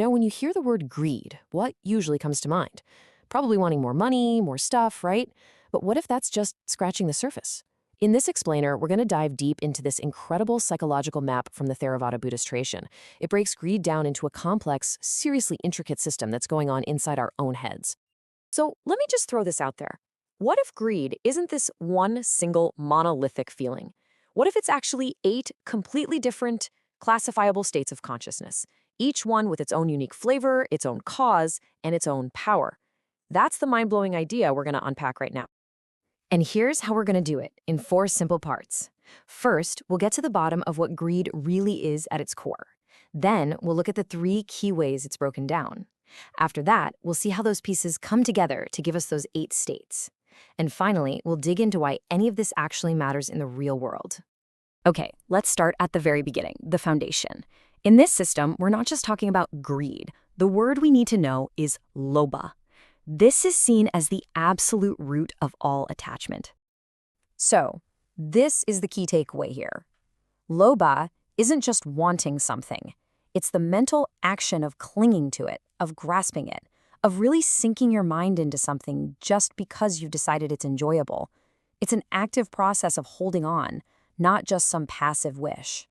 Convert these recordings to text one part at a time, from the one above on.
When you hear the word greed, what usually comes to mind? Probably wanting more money, more stuff, right? But what if that's just scratching the surface? In this explainer, we're going to dive deep into this incredible psychological map from the Theravada Buddhist tradition. It breaks greed down into a complex, seriously intricate system that's going on inside our own heads. So let me just throw this out there. What if greed isn't this one single monolithic feeling? What if it's actually 8 completely different, classifiable states of consciousness, each one with its own unique flavor, its own cause, and its own power? That's the mind-blowing idea we're going to unpack right now. And here's how we're going to do it in 4 simple parts. First, we'll get to the bottom of what greed really is at its core. Then, we'll look at the 3 key ways it's broken down. After that, we'll see how those pieces come together to give us those 8 states. And finally, we'll dig into why any of this actually matters in the real world. Okay, let's start at the very beginning, the foundation. In this system, we're not just talking about greed. The word we need to know is Lobha. This is seen as the absolute root of all attachment. So, this is the key takeaway here. Lobha isn't just wanting something. It's the mental action of clinging to it, of grasping it, of really sinking your mind into something just because you've decided it's enjoyable. It's an active process of holding on, not just some passive wish.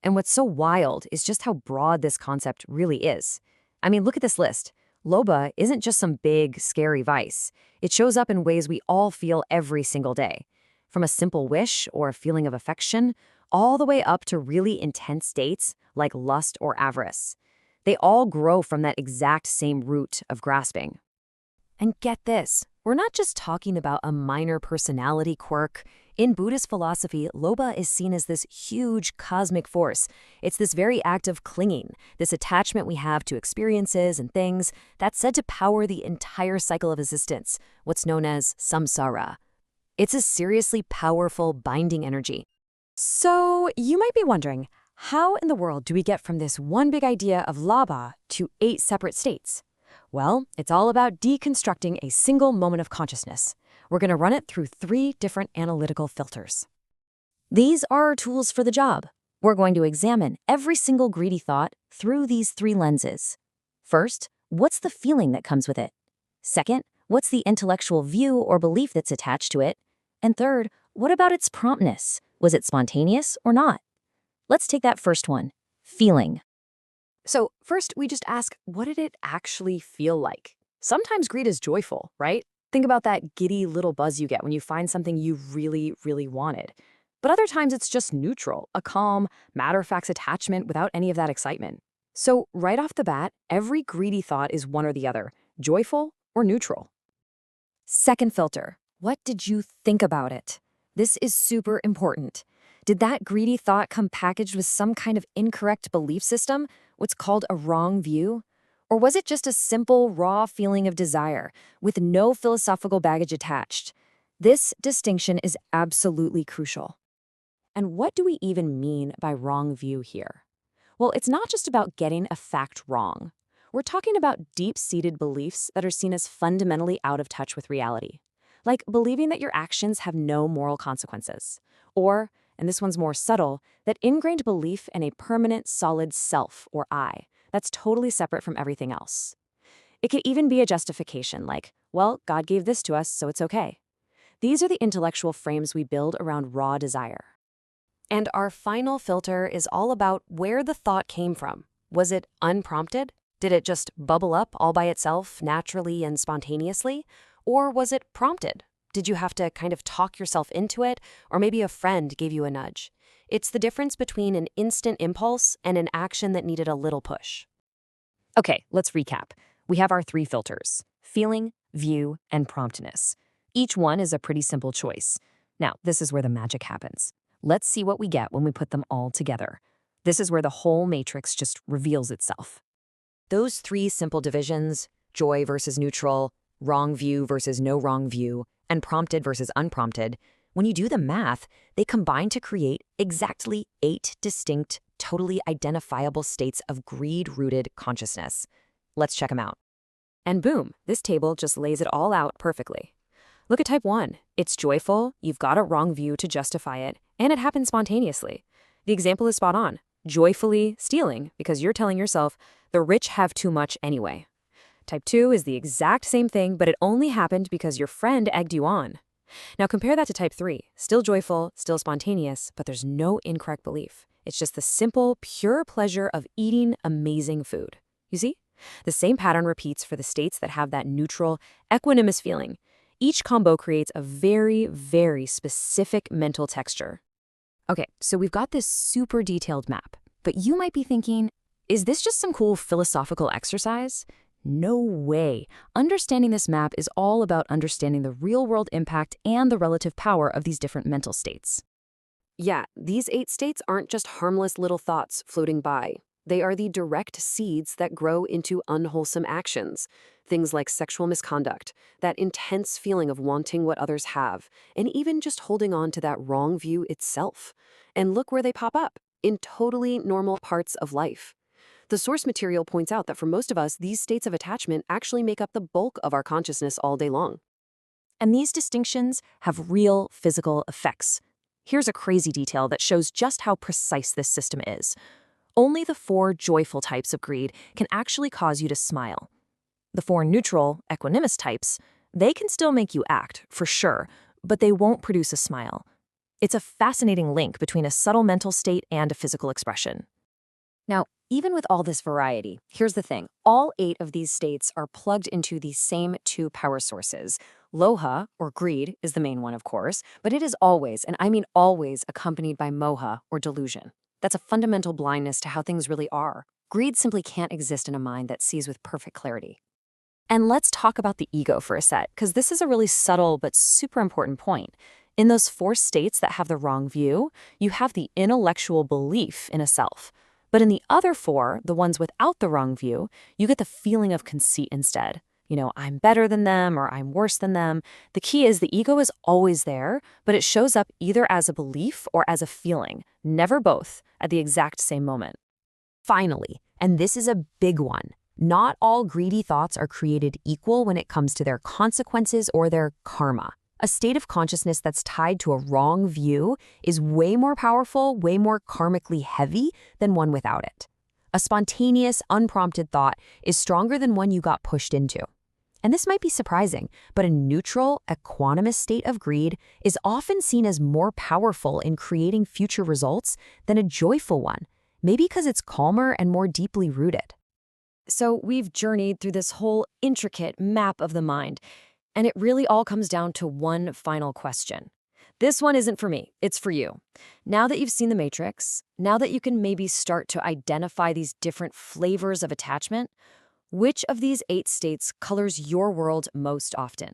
And what's so wild is just how broad this concept really is. I mean, look at this list. Lobha isn't just some big, scary vice. It shows up in ways we all feel every single day. From a simple wish or a feeling of affection, all the way up to really intense states like lust or avarice. They all grow from that exact same root of grasping. And get this, we're not just talking about a minor personality quirk. In Buddhist philosophy, Lobha is seen as this huge cosmic force. It's this very act of clinging, this attachment we have to experiences and things that's said to power the entire cycle of existence, what's known as samsara. It's a seriously powerful binding energy. So you might be wondering, how in the world do we get from this one big idea of Lobha to 8 separate states? Well, it's all about deconstructing a single moment of consciousness. We're going to run it through 3 different analytical filters. These are our tools for the job. We're going to examine every single greedy thought through these 3 lenses. First, what's the feeling that comes with it? Second, what's the intellectual view or belief that's attached to it? And third, what about its promptness? Was it spontaneous or not? Let's take that first one, feeling. So first, we just ask, what did it actually feel like? Sometimes greed is joyful, right? Think about that giddy little buzz you get when you find something you really, really wanted. But other times it's just neutral, a calm, matter-of-fact attachment without any of that excitement. So right off the bat, every greedy thought is one or the other, joyful or neutral. Second filter, what did you think about it? This is super important. Did that greedy thought come packaged with some kind of incorrect belief system, what's called a wrong view? Or was it just a simple, raw feeling of desire, with no philosophical baggage attached? This distinction is absolutely crucial. And what do we even mean by wrong view here? Well, it's not just about getting a fact wrong. We're talking about deep-seated beliefs that are seen as fundamentally out of touch with reality, like believing that your actions have no moral consequences, or, and this one's more subtle, that ingrained belief in a permanent, solid self, or I, that's totally separate from everything else. It could even be a justification like, well, God gave this to us, so it's okay. These are the intellectual frames we build around raw desire. And our final filter is all about where the thought came from. Was it unprompted? Did it just bubble up all by itself, naturally and spontaneously? Or was it prompted? Did you have to kind of talk yourself into it, or maybe a friend gave you a nudge? It's the difference between an instant impulse and an action that needed a little push. Okay, let's recap. We have our 3 filters: feeling, view, and promptness. Each one is a pretty simple choice. Now, this is where the magic happens. Let's see what we get when we put them all together. This is where the whole matrix just reveals itself. Those 3 simple divisions, joy versus neutral, wrong view versus no wrong view, and prompted versus unprompted, when you do the math, they combine to create exactly 8 distinct, totally identifiable states of greed-rooted consciousness. Let's check them out. And boom, this table just lays it all out perfectly. Look at type 1. It's joyful, you've got a wrong view to justify it, And it happens spontaneously. The example is spot on. Joyfully stealing because you're telling yourself, the rich have too much anyway. Type 2 is the exact same thing, but it only happened because your friend egged you on. Now compare that to type 3. Still joyful, still spontaneous, but there's no incorrect belief. It's just the simple, pure pleasure of eating amazing food. You see? The same pattern repeats for the states that have that neutral, equanimous feeling. Each combo creates a very, very specific mental texture. Okay, so we've got this super detailed map, but you might be thinking, is this just some cool philosophical exercise? No way. Understanding this map is all about understanding the real-world impact and the relative power of these different mental states. Yeah, these 8 states aren't just harmless little thoughts floating by. They are the direct seeds that grow into unwholesome actions. Things like sexual misconduct, that intense feeling of wanting what others have, and even just holding on to that wrong view itself. And look where they pop up, in totally normal parts of life. The source material points out that for most of us, these states of attachment actually make up the bulk of our consciousness all day long. And these distinctions have real physical effects. Here's a crazy detail that shows just how precise this system is. Only the 4 joyful types of greed can actually cause you to smile. The 4 neutral, equanimous types, they can still make you act, for sure, but they won't produce a smile. It's a fascinating link between a subtle mental state and a physical expression. Now, even with all this variety, here's the thing. All 8 of these states are plugged into the same 2 power sources. Lobha, or greed, is the main one, of course, but it is always, and I mean always, accompanied by moha, or delusion. That's a fundamental blindness to how things really are. Greed simply can't exist in a mind that sees with perfect clarity. And let's talk about the ego for a sec, because this is a really subtle but super important point. In those 4 states that have the wrong view, you have the intellectual belief in a self. But in the other 4, the ones without the wrong view, you get the feeling of conceit instead. I'm better than them or I'm worse than them. The key is the ego is always there, but it shows up either as a belief or as a feeling, never both, at the exact same moment. Finally, and this is a big one, not all greedy thoughts are created equal when it comes to their consequences or their karma. A state of consciousness that's tied to a wrong view is way more powerful, way more karmically heavy than one without it. A spontaneous, unprompted thought is stronger than one you got pushed into. And this might be surprising, but a neutral, equanimous state of greed is often seen as more powerful in creating future results than a joyful one, maybe because it's calmer and more deeply rooted. So we've journeyed through this whole intricate map of the mind, and it really all comes down to one final question. This one isn't for me, it's for you. Now that you've seen the matrix, now that you can maybe start to identify these different flavors of attachment, which of these 8 states colors your world most often?